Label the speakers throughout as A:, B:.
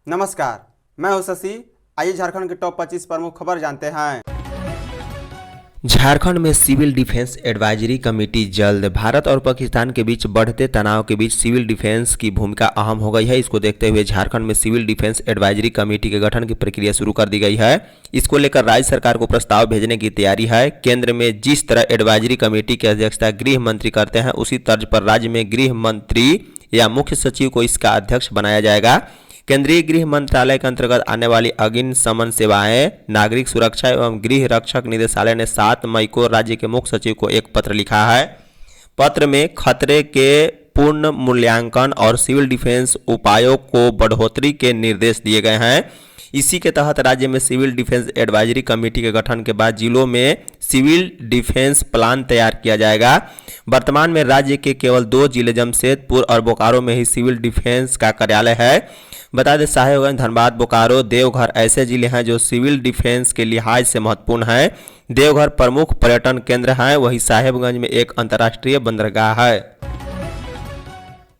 A: नमस्कार, मैं हूं शशि। आइए झारखंड के टॉप 25 प्रमुख खबर जानते हैं।
B: झारखंड में सिविल डिफेंस एडवाइजरी कमेटी जल्द। भारत और पाकिस्तान के बीच बढ़ते तनाव के बीच सिविल डिफेंस की भूमिका अहम हो गई है। इसको देखते हुए झारखंड में सिविल डिफेंस एडवाइजरी कमेटी के गठन की प्रक्रिया शुरू कर दी गई है। इसको लेकर राज्य सरकार को प्रस्ताव भेजने की तैयारी है। केंद्र में जिस तरह एडवाइजरी कमेटी की अध्यक्षता गृह मंत्री करते हैं, उसी तर्ज पर राज्य में गृह मंत्री या मुख्य सचिव को इसका अध्यक्ष बनाया जाएगा। केंद्रीय गृह मंत्रालय के अंतर्गत आने वाली अग्निशमन सेवाएं, नागरिक सुरक्षा एवं गृह रक्षक निदेशालय ने 7 मई को राज्य के मुख्य सचिव को एक पत्र लिखा है। पत्र में खतरे के पूर्ण मूल्यांकन और सिविल डिफेंस उपायों को बढ़ोतरी के निर्देश दिए गए हैं। इसी के तहत राज्य में सिविल डिफेंस एडवाइजरी कमेटी के गठन के बाद जिलों में सिविल डिफेंस प्लान तैयार किया जाएगा। वर्तमान में राज्य के केवल 2 जिले जमशेदपुर और बोकारो में ही सिविल डिफेंस का कार्यालय है। बता दें, साहेबगंज, धनबाद, बोकारो, देवघर ऐसे जिले हैं जो सिविल डिफेंस के लिहाज से महत्वपूर्ण हैं। देवघर प्रमुख पर्यटन केंद्र है, वहीं साहेबगंज में एक अंतर्राष्ट्रीय बंदरगाह है।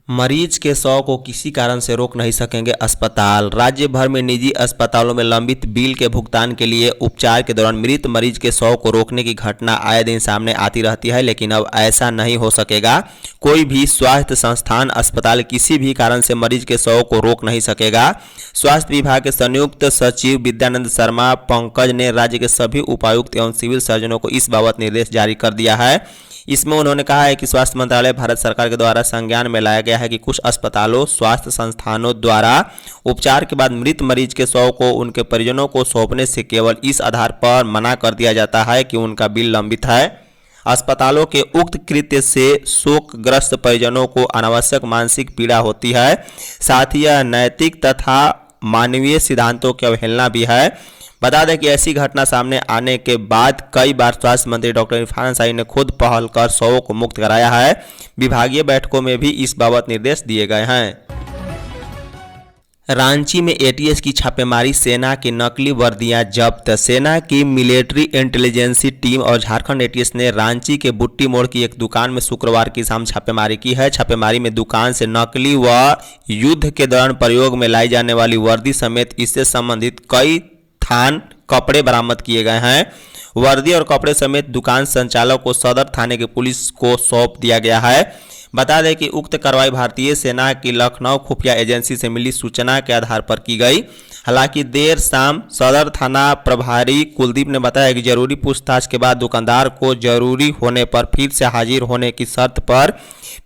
B: मरीज के शव को किसी कारण से रोक नहीं सकेंगे अस्पताल। राज्य भर में निजी अस्पतालों में लंबित बिल के भुगतान के लिए उपचार के दौरान मृत मरीज के शव को रोकने की घटना आए दिन सामने आती रहती है, लेकिन अब ऐसा नहीं हो सकेगा। कोई भी स्वास्थ्य संस्थान, अस्पताल किसी भी कारण से मरीज के शव को रोक नहीं सकेगा। स्वास्थ्य विभाग के संयुक्त सचिव विद्यानंद शर्मा पंकज ने राज्य के सभी उपायुक्त एवं सिविल सर्जनों को इस बाबत निर्देश जारी कर दिया है। इसमें उन्होंने कहा है कि स्वास्थ्य मंत्रालय भारत सरकार के द्वारा संज्ञान में लाया गया है कि कुछ अस्पतालों, स्वास्थ्य संस्थानों द्वारा उपचार के बाद मृत मरीज के शव को उनके परिजनों को सौंपने से केवल इस आधार पर मना कर दिया जाता है कि उनका बिल लंबित है। अस्पतालों के उक्त कृत्य से शोकग्रस्त परिजनों को अनावश्यक मानसिक पीड़ा होती है। साथ ही यह नैतिक तथा मानवीय सिद्धांतों की अवहेलना भी है। बता दें कि ऐसी घटना सामने आने के बाद कई बार स्वास्थ्य मंत्री डॉक्टर इरफान अंसारी ने खुद पहल कर शवों को मुक्त कराया है। विभागीय बैठकों में भी इस बाबत निर्देश दिए गए हैं। रांची में एटीएस की छापेमारी, सेना की नकली वर्दियां जब्त। सेना की मिलिट्री इंटेलिजेंसी टीम और झारखंड एटीएस ने रांची के बुट्टी मोड़ की एक दुकान में शुक्रवार की शाम छापेमारी की है। छापेमारी में दुकान से नकली व युद्ध के दौरान प्रयोग में लाई जाने वाली वर्दी समेत इससे संबंधित कई थान कपड़े बरामद किए गए हैं। वर्दी और कपड़े समेत दुकान संचालक को सदर थाने की पुलिस को सौंप दिया गया है। बता दें कि उक्त कार्रवाई भारतीय सेना की लखनऊ खुफिया एजेंसी से मिली सूचना के आधार पर की गई। हालांकि देर शाम सदर थाना प्रभारी कुलदीप ने बताया कि जरूरी पूछताछ के बाद दुकानदार को जरूरी होने पर फिर से हाजिर होने की शर्त पर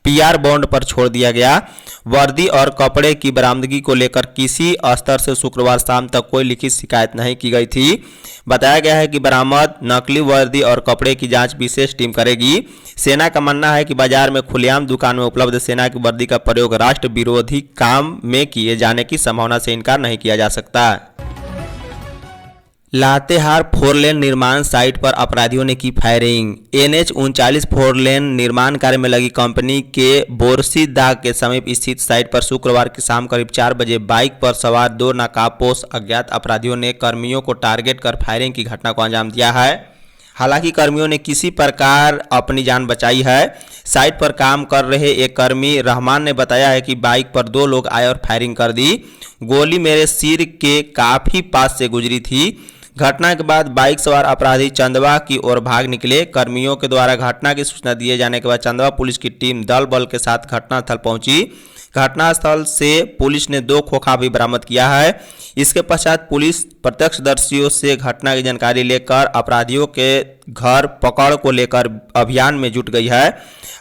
B: पीआर बॉन्ड पर छोड़ दिया गया। वर्दी और कपड़े की बरामदगी को लेकर किसी स्तर से शुक्रवार शाम तक कोई लिखित शिकायत नहीं की गई थी। बताया गया है कि बरामद नकली वर्दी और कपड़े की जांच विशेष टीम करेगी। सेना का मानना है कि बाजार में खुलेआम दुकान में उपलब्ध सेना की वर्दी का प्रयोग राष्ट्र विरोधी काम में किए जाने की संभावना से इनकार नहीं किया जा सकता। लातेहार 4 लेन निर्माण साइट पर अपराधियों ने की फायरिंग। NH 39 4 लेन निर्माण कार्य में लगी कंपनी के बोरसीदाग के समीप स्थित साइट पर शुक्रवार की शाम करीब 4 बजे बाइक पर सवार 2 नकाबपोश अज्ञात अपराधियों ने कर्मियों को टारगेट कर फायरिंग की घटना को अंजाम दिया है। हालांकि कर्मियों ने किसी प्रकार अपनी जान बचाई है। साइट पर काम कर रहे एक कर्मी रहमान ने बताया है कि बाइक पर 2 लोग आए और फायरिंग कर दी। गोली मेरे सिर के काफी पास से गुजरी थी। घटना के बाद बाइक सवार अपराधी चंदवा की ओर भाग निकले। कर्मियों के द्वारा घटना की सूचना दिए जाने के बाद चंदवा पुलिस की टीम दल बल के साथ घटनास्थल पहुंची। घटनास्थल से पुलिस ने 2 खोखा भी बरामद किया है। इसके पश्चात पुलिस प्रत्यक्षदर्शियों से घटना की जानकारी लेकर अपराधियों के घर पकड़ को लेकर अभियान में जुट गई है।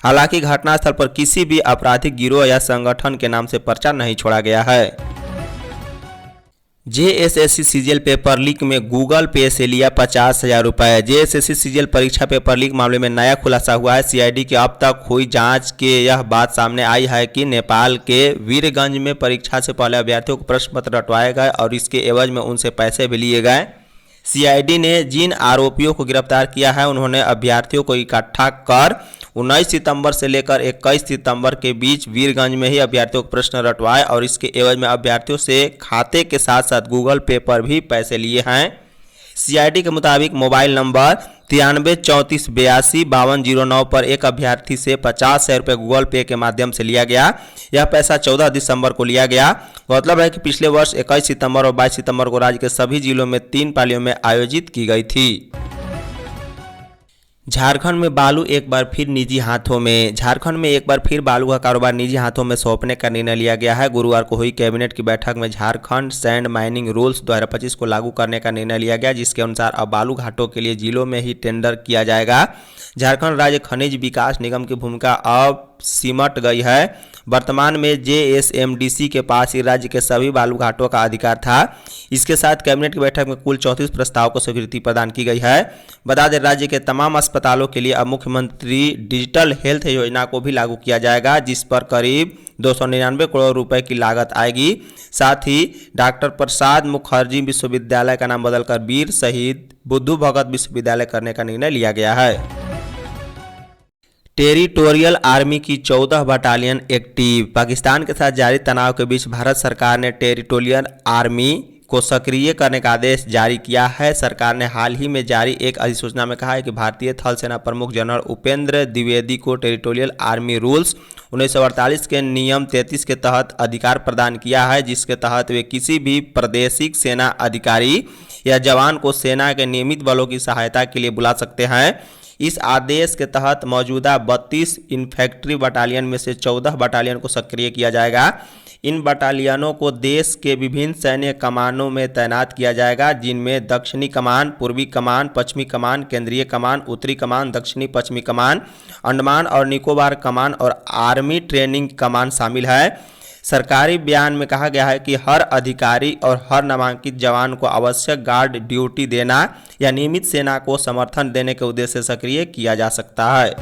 B: हालांकि घटनास्थल पर किसी भी आपराधिक गिरोह या संगठन के नाम से पर्चा नहीं छोड़ा गया है। JSSC सीजीएल पेपर लीक में गूगल पे से लिया 50,000 रुपये। JSSC सीजीएल परीक्षा पेपर लीक मामले में नया खुलासा हुआ है। CID की अब तक हुई जांच के यह बात सामने आई है कि नेपाल के वीरगंज में परीक्षा से पहले अभ्यर्थियों को प्रश्न पत्र रटवाए गए और इसके एवज में उनसे पैसे भी लिए गए। CID ने जिन आरोपियों को गिरफ्तार किया है, उन्होंने अभ्यर्थियों को इकट्ठा कर 19 सितंबर से लेकर 21 सितंबर के बीच वीरगंज में ही अभ्यर्थियों को प्रश्न रटवाए और इसके एवज में अभ्यर्थियों से खाते के साथ साथ गूगल पे पर भी पैसे लिए हैं। सीआईडी के मुताबिक मोबाइल नंबर 9334825209 पर एक अभ्यर्थी से 50,000 रुपये गूगल पे के माध्यम से लिया गया। यह पैसा 14 दिसंबर को लिया गया। गौरतलब है कि पिछले वर्ष 21 सितंबर और 22 सितंबर को राज्य के सभी जिलों में 3 पालियों में आयोजित की गई थी। झारखंड में बालू एक बार फिर निजी हाथों में। झारखंड में एक बार फिर बालू का कारोबार निजी हाथों में सौंपने का निर्णय लिया गया है। गुरुवार को हुई कैबिनेट की बैठक में झारखंड सैंड माइनिंग रूल्स 2025 को लागू करने का निर्णय लिया गया, जिसके अनुसार अब बालू घाटों के लिए जिलों में ही टेंडर किया जाएगा। झारखंड राज्य खनिज विकास निगम की भूमिका अब सिमट गई है। वर्तमान में जेएसएमडीसी के पास ही राज्य के सभी बालू घाटों का अधिकार था। इसके साथ कैबिनेट की बैठक में कुल 34 प्रस्ताव को स्वीकृति प्रदान की गई है। बता दें, राज्य के तमाम अस्पतालों के लिए अब मुख्यमंत्री डिजिटल हेल्थ योजना को भी लागू किया जाएगा, जिस पर करीब 299 करोड़ रुपए की लागत आएगी। साथ ही डॉक्टर प्रसाद मुखर्जी विश्वविद्यालय का नाम बदलकर वीर शहीद बुद्धू भगत विश्वविद्यालय करने का निर्णय लिया गया है। टेरिटोरियल आर्मी की 14 बटालियन एक्टिव। पाकिस्तान के साथ जारी तनाव के बीच भारत सरकार ने टेरिटोरियल आर्मी को सक्रिय करने का आदेश जारी किया है। सरकार ने हाल ही में जारी एक अधिसूचना में कहा है कि भारतीय थल सेना प्रमुख जनरल उपेंद्र द्विवेदी को टेरिटोरियल आर्मी रूल्स 1948 के नियम 33 के तहत अधिकार प्रदान किया है, जिसके तहत वे किसी भी प्रादेशिक सेना अधिकारी या जवान को सेना के नियमित बलों की सहायता के लिए बुला सकते हैं। इस आदेश के तहत मौजूदा 32 इन्फेंट्री बटालियन में से 14 बटालियन को सक्रिय किया जाएगा। इन बटालियनों को देश के विभिन्न सैन्य कमानों में तैनात किया जाएगा, जिनमें दक्षिणी कमान, पूर्वी कमान, पश्चिमी कमान, केंद्रीय कमान, उत्तरी कमान, दक्षिणी पश्चिमी कमान, अंडमान और निकोबार कमान और आर्मी ट्रेनिंग कमान शामिल है। सरकारी बयान में कहा गया है कि हर अधिकारी और हर नामांकित जवान को आवश्यक गार्ड ड्यूटी देना या नियमित सेना को समर्थन देने के उद्देश्य से सक्रिय किया जा सकता है।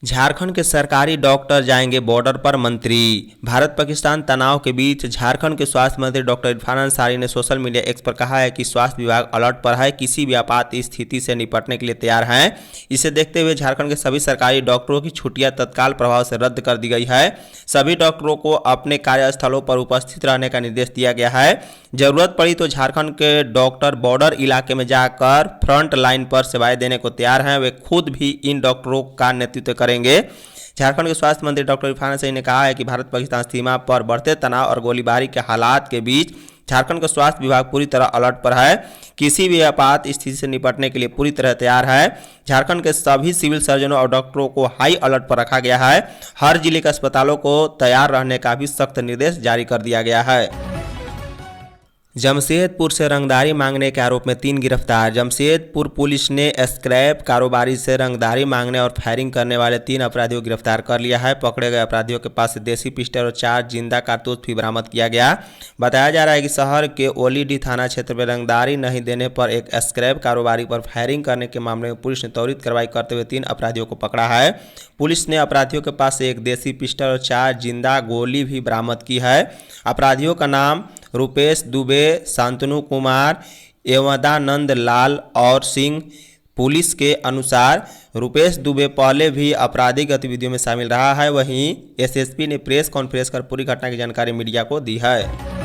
B: झारखंड के सरकारी डॉक्टर जाएंगे बॉर्डर पर। मंत्री। भारत पाकिस्तान तनाव के बीच झारखंड के स्वास्थ्य मंत्री डॉक्टर इरफान अंसारी ने सोशल मीडिया एक्स पर कहा है कि स्वास्थ्य विभाग अलर्ट पर है, किसी भी आपात स्थिति से निपटने के लिए तैयार हैं। इसे देखते हुए झारखंड के सभी सरकारी डॉक्टरों की छुट्टियां तत्काल प्रभाव से रद्द कर दी गई है। सभी डॉक्टरों को अपने कार्यस्थलों पर उपस्थित रहने का निर्देश दिया गया है। जरूरत पड़ी तो झारखंड के डॉक्टर बॉर्डर इलाके में जाकर फ्रंट लाइन पर सेवाएं देने को तैयार हैं। वे खुद भी इन डॉक्टरों का नेतृत्व करेंगे। झारखंड के स्वास्थ्य मंत्री डॉक्टर इरफान अंसारी ने कहा है कि भारत पाकिस्तान सीमा पर बढ़ते तनाव और गोलीबारी के हालात के बीच झारखंड का स्वास्थ्य विभाग पूरी तरह अलर्ट पर है, किसी भी आपात स्थिति से निपटने के लिए पूरी तरह तैयार है। झारखंड के सभी सिविल सर्जनों और डॉक्टरों को हाई अलर्ट पर रखा गया है। हर जिले के अस्पतालों को तैयार रहने का भी सख्त निर्देश जारी कर दिया गया है। जमशेदपुर से रंगदारी मांगने के आरोप में 3 गिरफ्तार। जमशेदपुर पुलिस ने स्क्रैप कारोबारी से रंगदारी मांगने और फायरिंग करने वाले 3 अपराधियों को गिरफ्तार कर लिया है। पकड़े गए अपराधियों के पास से देसी पिस्टल और 4 जिंदा कारतूस भी बरामद किया गया। बताया जा रहा है कि शहर के ओलीडी थाना क्षेत्र में रंगदारी नहीं देने पर एक स्क्रैप कारोबारी पर फायरिंग करने के मामले में पुलिस ने त्वरित कार्रवाई करते हुए 3 अपराधियों को पकड़ा है। पुलिस ने अपराधियों के पास से एक देसी पिस्टल और 4 जिंदा गोली भी बरामद की है। अपराधियों का नाम रुपेश दुबे, शांतनु कुमार, एवदानंद लाल और सिंह। पुलिस के अनुसार रुपेश दुबे पहले भी आपराधिक गतिविधियों में शामिल रहा है। वहीं एसएसपी ने प्रेस कॉन्फ्रेंस कर पूरी घटना की जानकारी मीडिया को दी है।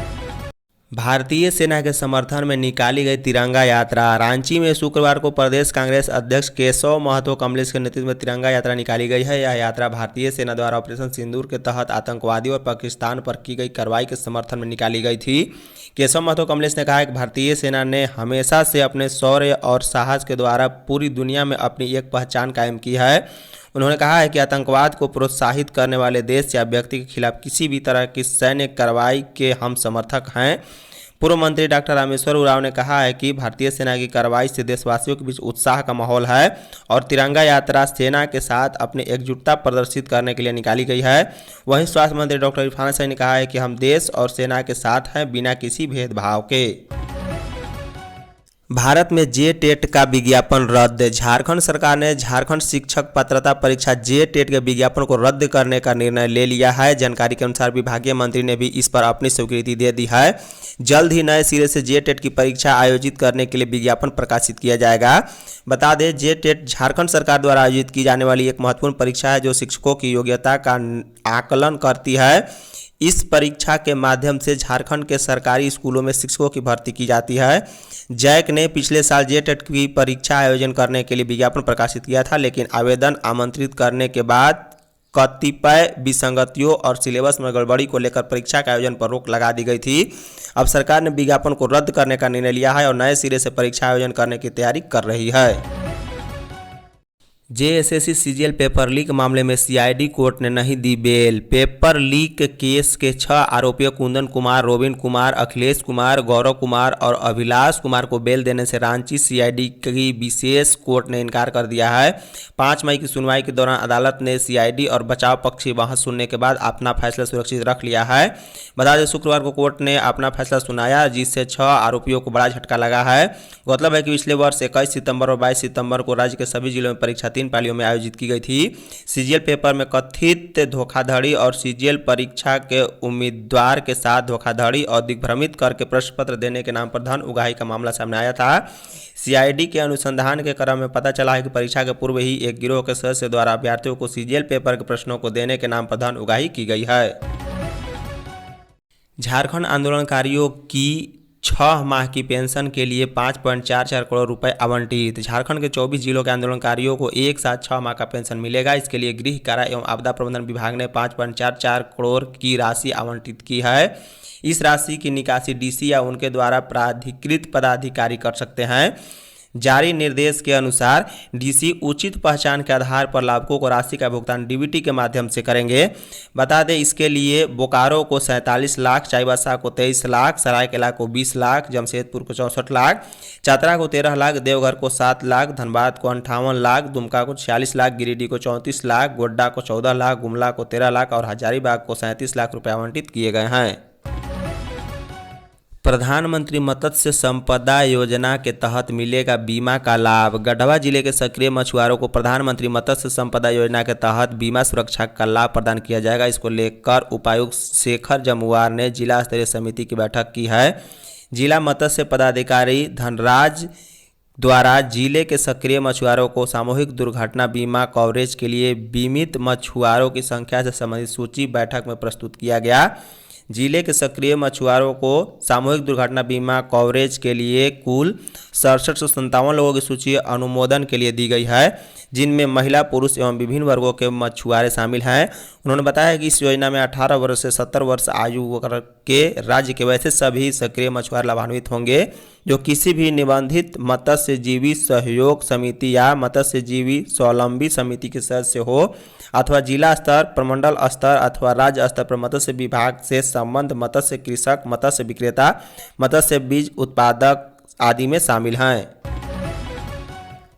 B: भारतीय सेना के समर्थन में निकाली गई तिरंगा यात्रा। रांची में शुक्रवार को प्रदेश कांग्रेस अध्यक्ष केशव महतो कमलेश के नेतृत्व में तिरंगा यात्रा निकाली गई है। यह यात्रा भारतीय सेना द्वारा ऑपरेशन सिंदूर के तहत आतंकवादियों और पाकिस्तान पर की गई कार्रवाई के समर्थन में निकाली गई थी। केशव महतो कमलेश ने कहा कि भारतीय सेना ने हमेशा से अपने शौर्य और साहस के द्वारा पूरी दुनिया में अपनी एक पहचान कायम की है। उन्होंने कहा है कि आतंकवाद को प्रोत्साहित करने वाले देश या व्यक्ति के खिलाफ किसी भी तरह की सैन्य कार्रवाई के हम समर्थक हैं। पूर्व मंत्री डॉक्टर रामेश्वर उरांव ने कहा है कि भारतीय सेना की कार्रवाई से देशवासियों के बीच उत्साह का माहौल है और तिरंगा यात्रा सेना के साथ अपनी एकजुटता प्रदर्शित करने के लिए निकाली गई है। वहीं स्वास्थ्य मंत्री डॉक्टर इरफान अंसारी ने कहा है कि हम देश और सेना के साथ हैं, बिना किसी भेदभाव के। भारत में जे-टेट का विज्ञापन रद्द। झारखंड सरकार ने झारखंड शिक्षक पात्रता परीक्षा जे-टेट के विज्ञापन को रद्द करने का निर्णय ले लिया है। जानकारी के अनुसार विभागीय मंत्री ने भी इस पर अपनी स्वीकृति दे दी है। जल्द ही नए सिरे से जे-टेट की परीक्षा आयोजित करने के लिए विज्ञापन प्रकाशित किया जाएगा। बता दें, जे-टेट झारखंड सरकार द्वारा आयोजित की जाने वाली एक महत्वपूर्ण परीक्षा है जो शिक्षकों की योग्यता का आकलन करती है। इस परीक्षा के माध्यम से झारखंड के सरकारी स्कूलों में शिक्षकों की भर्ती की जाती है। जैक ने पिछले साल जेटेट की परीक्षा आयोजन करने के लिए विज्ञापन प्रकाशित किया था, लेकिन आवेदन आमंत्रित करने के बाद कतिपय विसंगतियों और सिलेबस में गड़बड़ी को लेकर परीक्षा के आयोजन पर रोक लगा दी गई थी। अब सरकार ने विज्ञापन को रद्द करने का निर्णय लिया है और नए सिरे से परीक्षा आयोजन करने की तैयारी कर रही है। जेएसएससी सीजीएल पेपर लीक मामले में सीआईडी कोर्ट ने नहीं दी बेल। पेपर लीक केस के 6 आरोपियों कुंदन कुमार, रोबिन कुमार, अखिलेश कुमार, गौरव कुमार और अभिलाष कुमार को बेल देने से रांची सीआईडी की विशेष कोर्ट ने इनकार कर दिया है। 5 मई की सुनवाई के दौरान अदालत ने सीआईडी और बचाव पक्ष की बहस सुनने के बाद अपना फैसला सुरक्षित रख लिया है। बता दें, शुक्रवार को कोर्ट ने अपना फैसला सुनाया, जिससे 6 आरोपियों को बड़ा झटका लगा है। गौरतलब है कि पिछले वर्ष 21 सितंबर और 22 सितंबर को राज्य के सभी जिलों में परीक्षा 3 पालियों में आयोजित की गई थी। सीजीएल पेपर में कथित धोखाधड़ी और सीजीएल परीक्षा के उम्मीदवार के साथ धोखाधड़ी और दिग्भ्रमित करके प्रश्न पत्र देने के नाम पर धन उगाही का मामला सामने आया था। सीआईडी के अनुसंधान के क्रम में पता चला है कि परीक्षा के पूर्व ही एक गिरोह के सदस्य द्वारा अभ्यर्थियों को सीजीएल पेपर के प्रश्नों को देने के नाम पर धन उगाही की गई है। झारखंड आंदोलनकारियों की 6 माह की पेंशन के लिए 5.44 करोड़ रुपए आवंटित। झारखंड के 24 जिलों के आंदोलनकारियों को एक साथ 6 माह का पेंशन मिलेगा। इसके लिए गृह कारा एवं आपदा प्रबंधन विभाग ने 5.44 करोड़ की राशि आवंटित की है। इस राशि की निकासी डीसी या उनके द्वारा प्राधिकृत पदाधिकारी कर सकते हैं। जारी निर्देश के अनुसार डीसी उचित पहचान के आधार पर लाभुकों को राशि का भुगतान डीबीटी के माध्यम से करेंगे। बता दें, इसके लिए बोकारो को 47 लाख, चाईबासा को 23 लाख, सरायकेला को 20 लाख, जमशेदपुर को 64 लाख, चतरा को 13 लाख, देवघर को 7 लाख, धनबाद को 58 लाख, दुमका को 46 लाख, गिरिडीह को 34 लाख, गोड्डा को 14 लाख, गुमला को 13 लाख और हजारीबाग को 37 लाख रुपये आवंटित किए गए हैं। प्रधानमंत्री मत्स्य संपदा योजना के तहत मिलेगा बीमा का लाभ। गढ़वा जिले के सक्रिय मछुआरों को प्रधानमंत्री मत्स्य संपदा योजना के तहत बीमा सुरक्षा का लाभ प्रदान किया जाएगा। इसको लेकर उपायुक्त शेखर जमुआर ने जिला स्तरीय समिति की बैठक की है। जिला मत्स्य पदाधिकारी धनराज द्वारा जिले के सक्रिय मछुआरों को सामूहिक दुर्घटना बीमा कवरेज के लिए बीमित मछुआरों की संख्या से संबंधित सूची बैठक में प्रस्तुत किया गया। जिले के सक्रिय मछुआरों को सामूहिक दुर्घटना बीमा कवरेज के लिए कुल 6757 लोगों की सूची अनुमोदन के लिए दी गई है, जिनमें महिला, पुरुष एवं विभिन्न वर्गों के मछुआरे शामिल हैं। उन्होंने बताया कि इस योजना में 18 वर्ष से 70 वर्ष आयु वर्ग के राज्य के वैसे सभी सक्रिय मछुआरे लाभान्वित होंगे जो किसी भी निबंधित मत्स्यजीवी सहयोग समिति या मत्स्यजीवी स्वावलंबी समिति के सदस्य हो अथवा जिला स्तर, प्रमंडल स्तर अथवा राज्य स्तर पर मत्स्य विभाग से संबंध मत्स्य कृषक, मत्स्य विक्रेता, मत्स्य बीज उत्पादक आदि में शामिल हैं।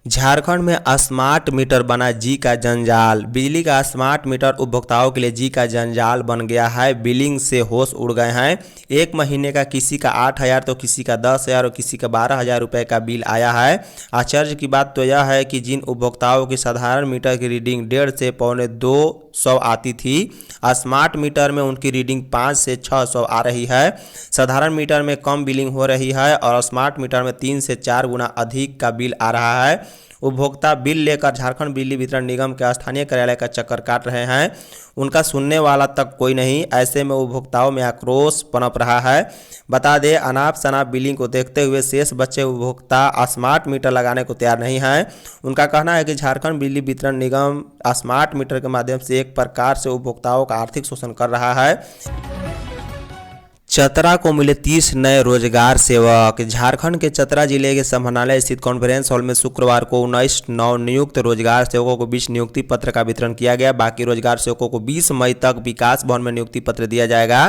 B: झारखंड में स्मार्ट मीटर बना जी का जंजाल। बिजली का स्मार्ट मीटर उपभोक्ताओं के लिए जी का जंजाल बन गया है। बिलिंग से होश उड़ गए हैं। एक महीने का किसी का 8,000 तो किसी का 10,000 और किसी का 12,000 रुपये का बिल आया है। आश्चर्य की बात तो यह है कि जिन उपभोक्ताओं की साधारण मीटर की रीडिंग 150 से 250 आती थी, स्मार्ट मीटर में उनकी रीडिंग 500 से 600 आ रही है। साधारण मीटर में कम बिलिंग हो रही है और स्मार्ट मीटर में 3 से 4 गुना अधिक का बिल आ रहा है। उपभोक्ता बिल लेकर झारखंड बिजली वितरण निगम के स्थानीय कार्यालय का चक्कर काट रहे हैं। उनका सुनने वाला तक कोई नहीं। ऐसे में उपभोक्ताओं में आक्रोश पनप रहा है। बता दें, अनाप शनाप बिलिंग को देखते हुए शेष बचे उपभोक्ता स्मार्ट मीटर लगाने को तैयार नहीं हैं। उनका कहना है कि झारखंड बिजली वितरण निगम स्मार्ट मीटर के माध्यम से एक प्रकार से उपभोक्ताओं का आर्थिक शोषण कर रहा है। चतरा को मिले 30 नए रोजगार सेवक। झारखंड के चतरा जिले के समाहरणालय स्थित कॉन्फ्रेंस हॉल में शुक्रवार को 19 नवनियुक्त रोजगार सेवकों को 20 नियुक्ति पत्र का वितरण किया गया। बाकी रोजगार सेवकों को 20 मई तक विकास भवन में नियुक्ति पत्र दिया जाएगा।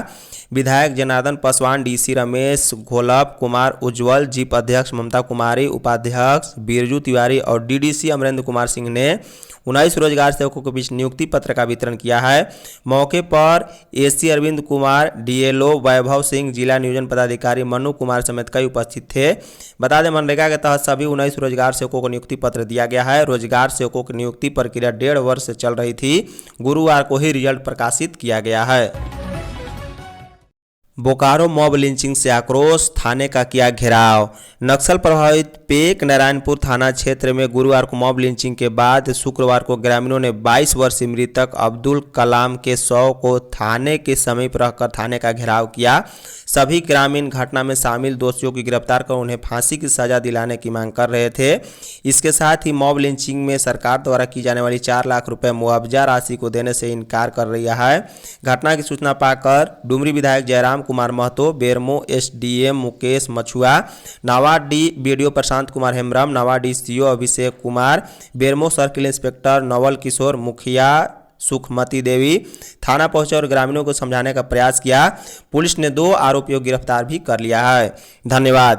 B: विधायक जनार्दन पासवान, डीसी रमेश घोलप कुमार, उज्जवल जीप अध्यक्ष ममता कुमारी, उपाध्यक्ष बिरजू तिवारी और डीडीसी अमरेंद्र कुमार सिंह ने 19 रोजगार सेवकों के बीच नियुक्ति पत्र का वितरण किया है। मौके पर एसी अरविंद कुमार, डीएलओ वैभव सिंह, जिला नियोजन पदाधिकारी मनु कुमार समेत कई उपस्थित थे। बता दें, मनरेगा के तहत सभी 19 रोजगार सेवकों को नियुक्ति पत्र दिया गया है। रोजगार सेवकों की नियुक्ति प्रक्रिया 1.5 वर्ष से चल रही थी। गुरुवार को ही रिजल्ट प्रकाशित किया गया है। बोकारो मॉब लिंचिंग से आक्रोश, थाने का किया घेराव। नक्सल प्रभावित पेक नारायणपुर थाना क्षेत्र में गुरुवार को मॉब लिंचिंग के बाद शुक्रवार को ग्रामीणों ने 22 वर्षीय मृतक अब्दुल कलाम के शव को थाने के समीप रखकर थाने का घेराव किया। सभी ग्रामीण घटना में शामिल दोषियों की गिरफ्तार कर उन्हें फांसी की सजा दिलाने की मांग कर रहे थे। इसके साथ ही मॉब लिंचिंग में सरकार द्वारा की जाने वाली 4 लाख रुपए मुआवजा राशि को देने से इनकार कर रही है। घटना की सूचना पाकर डुमरी विधायक जयराम कुमार महतो, बेरमो एसडीएम मुकेश मछुआ, नावाडी बीडीओ प्रशांत कुमार हेम्ब्रम, नावाडी CO Abhishek Kumar, Bermo circle inspector Naval Kishore, मुखिया सुखमती देवी थाना पहुंचे और ग्रामीणों को समझाने का प्रयास किया। पुलिस ने 2 आरोपियों को गिरफ्तार भी कर लिया है। धन्यवाद।